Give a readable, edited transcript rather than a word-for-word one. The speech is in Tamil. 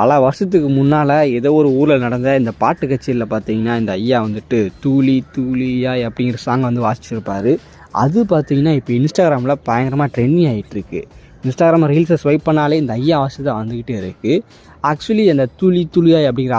பல வருஷத்துக்கு முன்னால் ஏதோ ஒரு ஊரில் நடந்த இந்த பாட்டு கச்சேரியில் பார்த்தீங்கன்னா இந்த ஐயா வந்துட்டு தூளி தூளியாய் அப்படிங்கிற சாங் வந்து வாசிச்சிருப்பார். அது பார்த்தீங்கன்னா இப்போ இன்ஸ்டாகிராமில் பயங்கரமாக ட்ரெண்டிங் ஆகிட்டுருக்கு. இன்ஸ்டாகிராம் ரீல்ஸை ஸ்வைப் பண்ணாலே இந்த ஐயா வாசி தான் வந்துக்கிட்டே இருக்குது. ஆக்சுவலி அந்த தூளி தூளியாய் அப்படிங்கிற